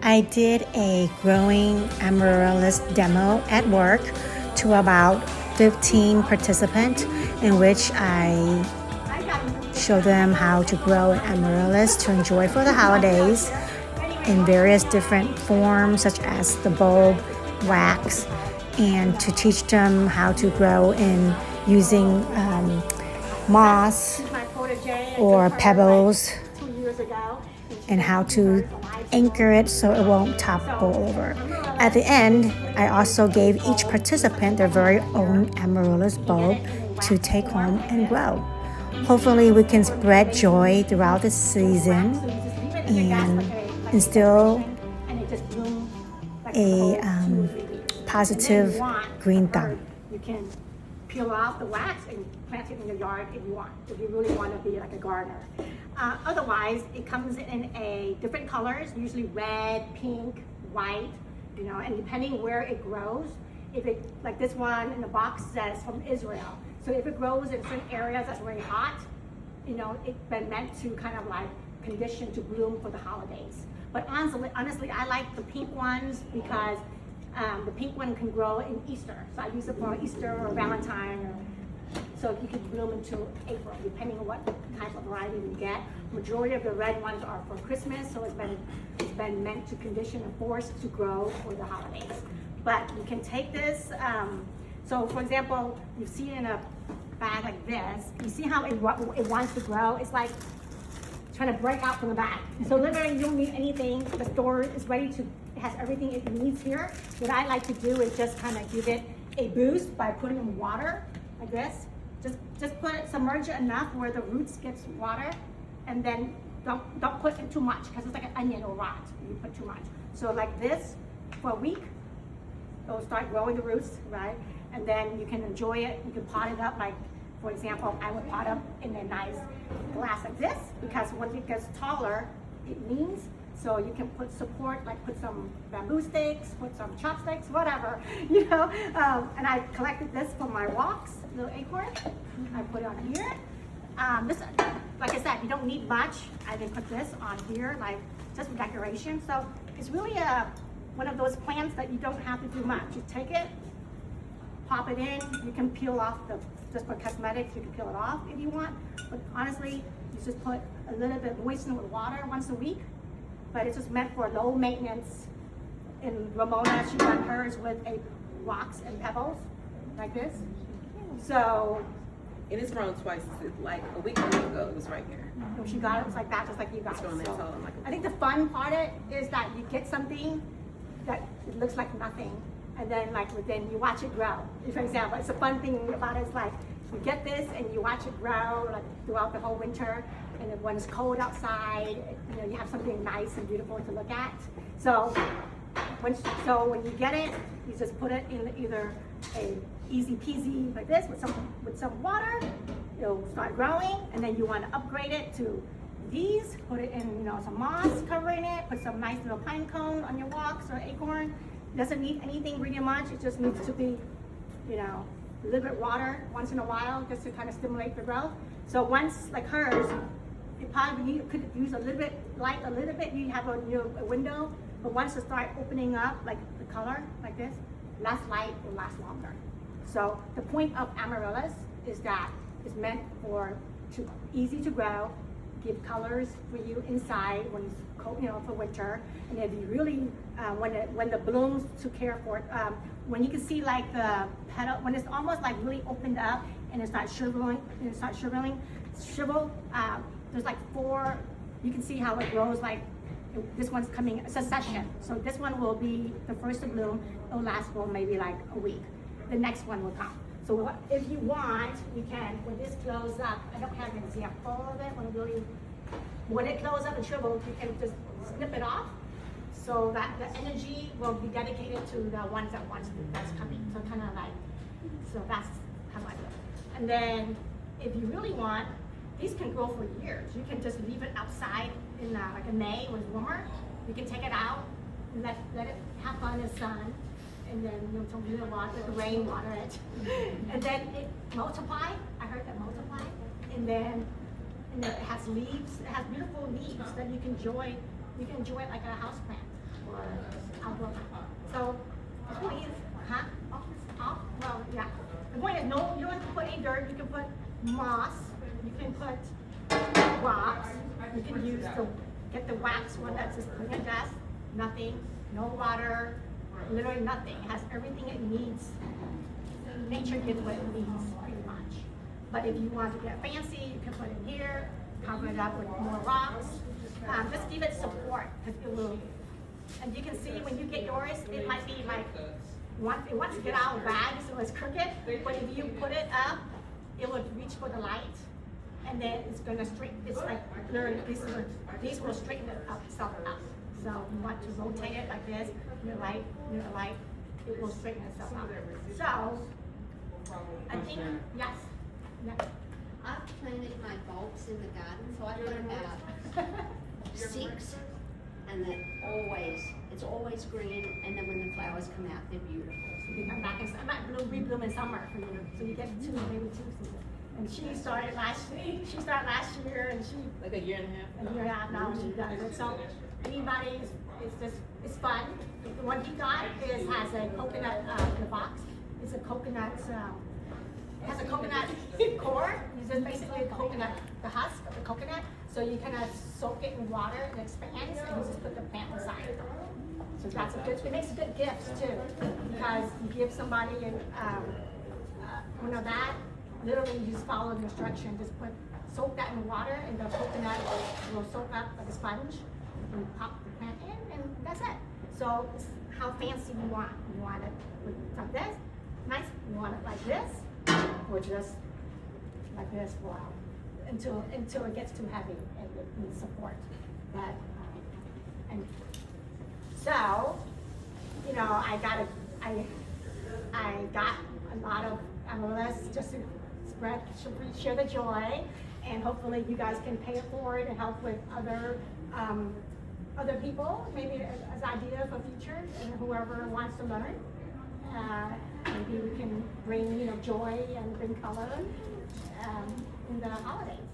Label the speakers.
Speaker 1: I did a growing amaryllis demo at work to about 15 participants, in which I show them how to grow an amaryllis to enjoy for the holidays in various different forms, such as the bulb, wax, and to teach them how to grow in using moss or pebbles, and how to anchor it so it won't topple over. At the end, I also gave each participant their very own amaryllis bulb to take home and grow. Hopefully we can spread joy throughout the season and instill a positive green thumb.
Speaker 2: You can peel off the wax and plant it in your yard if you want, if you really want to be like a gardener. Otherwise, it comes in a different colors, usually red, pink, white, and depending where it grows. If it, like this one in the box says from Israel. So if it grows in certain areas that's very hot, it's been meant to kind of like condition to bloom for the holidays. But honestly, I like the pink ones because the pink one can grow in Easter. So I use it for Easter or Valentine, so you can bloom until April, depending on what type of variety you get. Majority of the red ones are for Christmas, so it's been meant to condition and force to grow for the holidays. But you can take this, so for example, you see in a bag like this, you see how it wants to grow? It's like trying to break out from the bag. So literally you don't need anything. The store is ready to, it has everything it needs here. What I like to do is just kind of give it a boost by putting in water like this. Just put it, submerge it enough where the roots gets water, and then don't put in too much because it's like an onion or rot if you put too much. So like this for a week, it'll start growing the roots, right? And then you can enjoy it. You can pot it up, like for example, I would pot up in a nice glass like this, because when it gets taller, it leans. So you can put support, like put some bamboo sticks, put some chopsticks, whatever, and I collected this for my walks, little acorn. I put it on here. This, like I said, you don't need much. I didn't put this on here, like just for decoration. So it's really one of those plants that you don't have to do much. You take it, pop it in. You can peel off just for cosmetics, you can peel it off if you want. But honestly, you just put a little bit, moisten it with water once a week. But it's just meant for low maintenance. In Ramona, she got hers with a rocks and pebbles, like this. So.
Speaker 3: And it's grown twice. Like a week ago, it was right here.
Speaker 2: When she got it, it was like that, just like you got it.
Speaker 3: So,
Speaker 2: I think the fun part of it is that you get something that it looks like nothing, and then you watch it grow. For example, it's a fun thing about it is like you get this and you watch it grow like throughout the whole winter, and then when it's cold outside, you have something nice and beautiful to look at. So when you get it, you just put it in either a easy peasy like this with some water. It'll start growing, and then you want to upgrade it to these. Put it in some moss covering it. Put some nice little pine cone on your walks or acorn. It doesn't need anything really much. It just needs to be a little bit water once in a while just to kind of stimulate the growth. So once like hers, it probably could use a little bit light, a little bit. You have a window, but once it start opening up, like the color like this, less light will last longer. So the point of amaryllis is that it's meant for easy to grow, give colors for you inside when it's cold, for winter. And if you really, when the blooms to care for it, when you can see like the petal, when it's almost like really opened up and it starts shriveling, there's like 4, you can see how it grows, like this one's coming, succession. So this one will be the first to bloom. It'll last for maybe like a week. The next one will come. So if you want, you can, when this grows up, I don't have an example of it, when it grows up and shrivels, you can just snip it off so that the energy will be dedicated to the ones that's coming. So kind of like, so that's how I do it. And then if you really want, these can grow for years. You can just leave it outside in like in May when it's warmer. You can take it out and let it have fun in the sun. And then some little water, the rain water it. And then it multiply. I heard that multiply. And then it has leaves. It has beautiful leaves that you can enjoy. You can enjoy it like a house plant. for outdoor plant. So the point is, off, well, yeah. The point is, no, you don't have to put any dirt. You can put moss. You can put rocks. You can use the get the wax one that's just plant dust. Nothing, no water, literally nothing. It has everything it needs. Nature gives what it needs, pretty much. But if you want to get fancy, you can put it here, cover it up with more rocks. Just give it support, because it will. And you can see when you get yours, it might be like it wants to get out of the bag, so it's crooked. But if you put it up, it will reach for the light, and then it's gonna straighten. It's like literally these will straighten it up itself up. So you want to rotate it like this, near the light, it will straighten itself out. So I think yes. Yeah.
Speaker 4: I've planted my bulbs in the garden, so I've got about 6, and it's always green, and then when the flowers come out, they're beautiful.
Speaker 2: So you come back and I might rebloom in summer for you, so you get maybe 2 seasons. And she started last year, and she
Speaker 3: Like a year and a half.
Speaker 2: a year and a half now she does it. So anybody, it's fun. The one he got has a coconut in a box. It's a coconut. It has a coconut core. It's just basically the husk of the coconut. So you kind of soak it in water and it expands, and you just put the plant inside. So that's a good. It makes good gifts too, because you give somebody one of that. Literally, you just follow the instruction. Just soak that in water, and the coconut will soak up like a sponge. And pop the plant in, and that's it. So it's how fancy you want. You want it like this, nice. You want it like this, or just like this for a while, until it gets too heavy and it needs support. But and so, you know, I got a lot of amaryllis just to share the joy, and hopefully you guys can pay it forward and help with other people, maybe as idea for future, and whoever wants to learn. Maybe we can bring joy and bring color in the holidays.